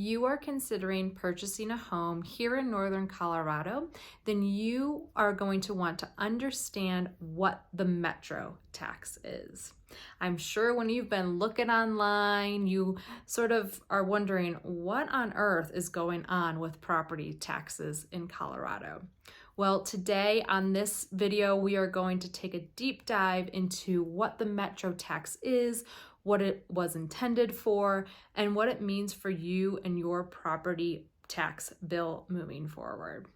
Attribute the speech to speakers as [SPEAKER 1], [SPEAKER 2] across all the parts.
[SPEAKER 1] you are considering purchasing a home here in Northern Colorado, then you are going to want to understand what the metro tax is. I'm sure when you've been looking online, you sort of are wondering what on earth is going on with property taxes in Colorado. Well, today on this video, we are going to take a deep dive into what the metro tax is, what it was intended for, and what it means for you and your property tax bill moving forward.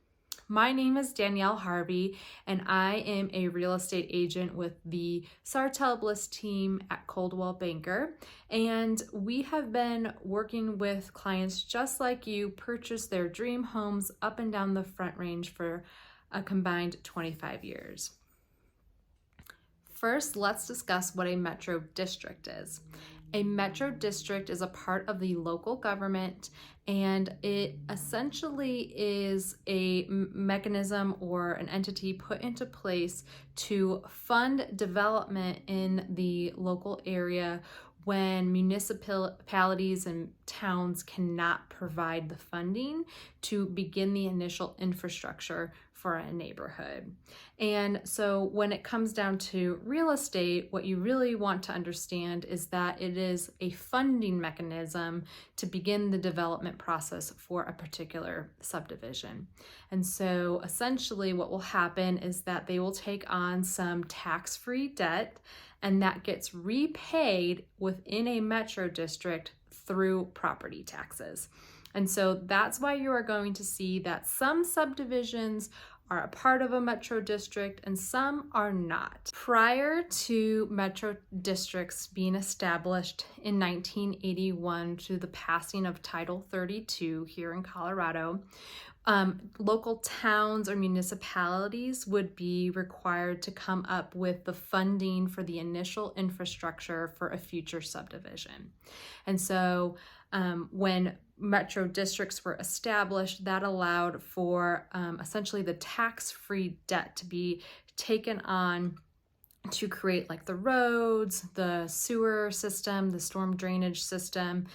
[SPEAKER 1] My name is Danielle Harvey, and I am a real estate agent with the Sartell Bliss team at Coldwell Banker. And we have been working with clients just like you purchase their dream homes up and down the Front Range for a combined 25 years. First, let's discuss what a metro district is. A metro district is a part of the local government, and it essentially is a mechanism or an entity put into place to fund development in the local area when municipalities and towns cannot provide the funding to begin the initial infrastructure for a neighborhood. And so when it comes down to real estate, what you really want to understand is that it is a funding mechanism to begin the development process for a particular subdivision. And so essentially what will happen is that they will take on some tax-free debt, and that gets repaid within a metro district through property taxes. And so that's why you are going to see that some subdivisions are a part of a metro district and some are not. Prior to metro districts being established in 1981 through the passing of Title 32 here in Colorado, local towns or municipalities would be required to come up with the funding for the initial infrastructure for a future subdivision. And so when metro districts were established, that allowed for essentially the tax-free debt to be taken on to create like the roads, the sewer system, the storm drainage system,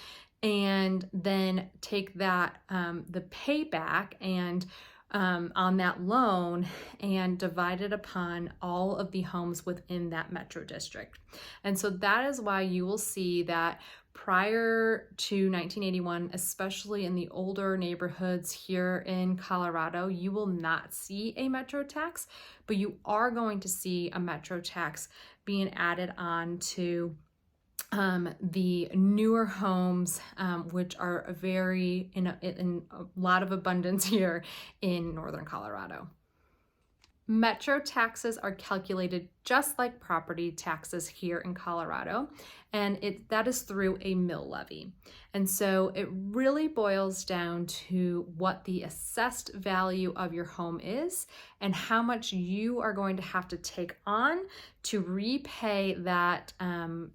[SPEAKER 1] and then take that, the payback and on that loan and divide it upon all of the homes within that metro district. And so that is why you will see that prior to 1981, especially in the older neighborhoods here in Colorado, you will not see a metro tax, but you are going to see a metro tax being added on to the newer homes, which are very in a lot of abundance here in Northern Colorado. Metro taxes are calculated just like property taxes here in Colorado, and that is through a mill levy. And so it really boils down to what the assessed value of your home is and how much you are going to have to take on to repay that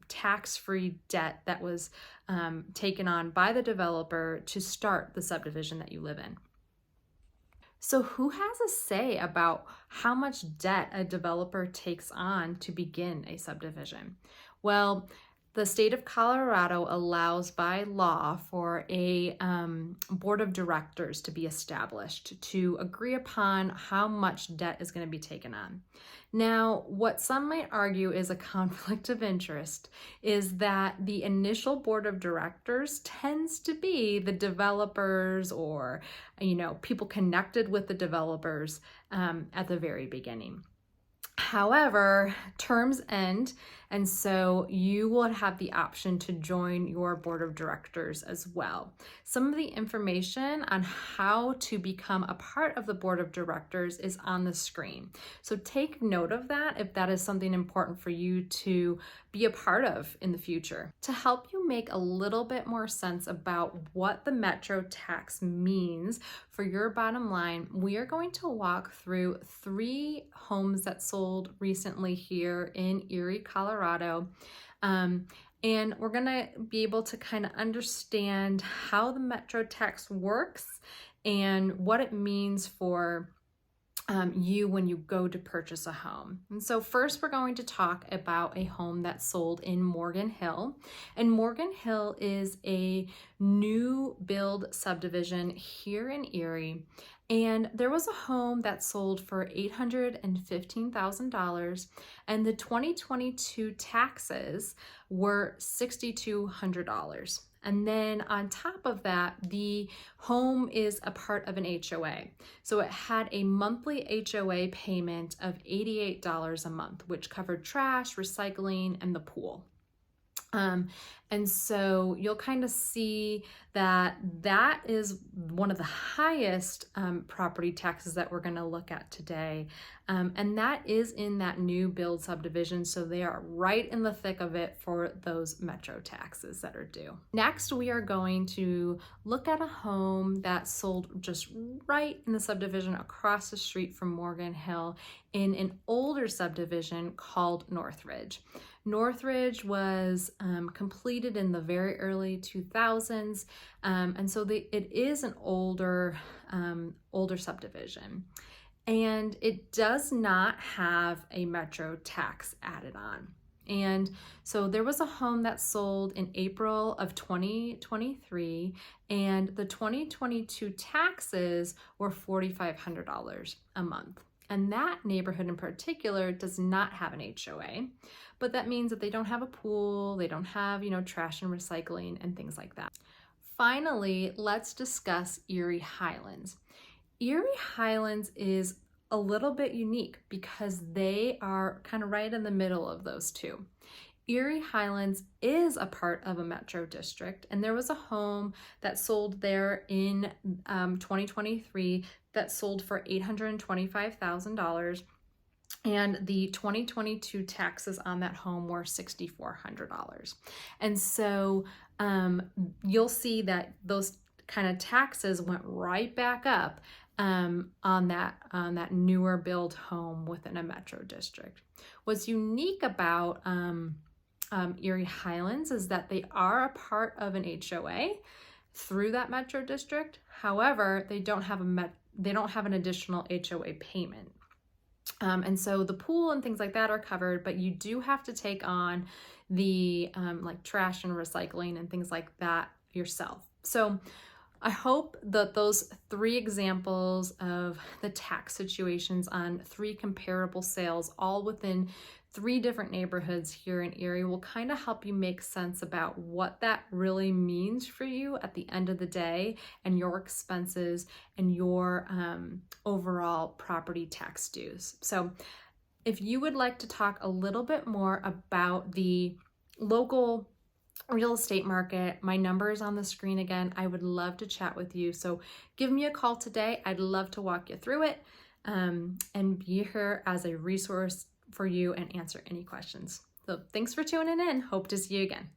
[SPEAKER 1] tax-free debt that was taken on by the developer to start the subdivision that you live in. So who has a say about how much debt a developer takes on to begin a subdivision? Well, the state of Colorado allows by law for a board of directors to be established to agree upon how much debt is going to be taken on. Now, what some might argue is a conflict of interest is that the initial board of directors tends to be the developers or, people connected with the developers at the very beginning. However, terms end, and so you will have the option to join your board of directors as well. Some of the information on how to become a part of the board of directors is on the screen. So take note of that if that is something important for you to be a part of in the future. To help you make a little bit more sense about what the metro tax means for your bottom line, we are going to walk through 3 homes that sold recently here in Erie, Colorado. And we're gonna be able to kind of understand how the metro tax works and what it means for you when you go to purchase a home. And so first we're going to talk about a home that sold in Morgan Hill. And Morgan Hill is a new build subdivision here in Erie. And there was a home that sold for $815,000, and the 2022 taxes were $6,200. And then on top of that, the home is a part of an HOA. So it had a monthly HOA payment of $88 a month, which covered trash, recycling, and the pool. And so you'll kind of see that that is one of the highest property taxes that we're going to look at today. And that is in that new build subdivision. So they are right in the thick of it for those metro taxes that are due. Next, we are going to look at a home that sold just right in the subdivision across the street from Morgan Hill in an older subdivision called Northridge. Northridge was completed in the very early 2000s, and so it is an older subdivision, and it does not have a metro tax added on. And so there was a home that sold in April of 2023, and the 2022 taxes were $4,500 a month. And that neighborhood in particular does not have an HOA, but that means that they don't have a pool, they don't have, trash and recycling and things like that. Finally, let's discuss Erie Highlands. Erie Highlands is a little bit unique because they are kind of right in the middle of those two. Erie Highlands is a part of a metro district, and there was a home that sold there in 2023 that sold for $825,000, and the 2022 taxes on that home were $6,400. And so you'll see that those kind of taxes went right back up on that newer build home within a metro district. What's unique about Erie Highlands is that they are a part of an HOA through that metro district. However, they don't have an additional HOA payment. And so the pool and things like that are covered, but you do have to take on the like trash and recycling and things like that yourself. So I hope that those 3 examples of the tax situations on 3 comparable sales, all within 3 different neighborhoods here in Erie, will kind of help you make sense about what that really means for you at the end of the day and your expenses and your overall property tax dues. So if you would like to talk a little bit more about the local real estate market, my number is on the screen again. I would love to chat with you. So give me a call today. I'd love to walk you through it and be here as a resource for you and answer any questions. So thanks for tuning in. Hope to see you again.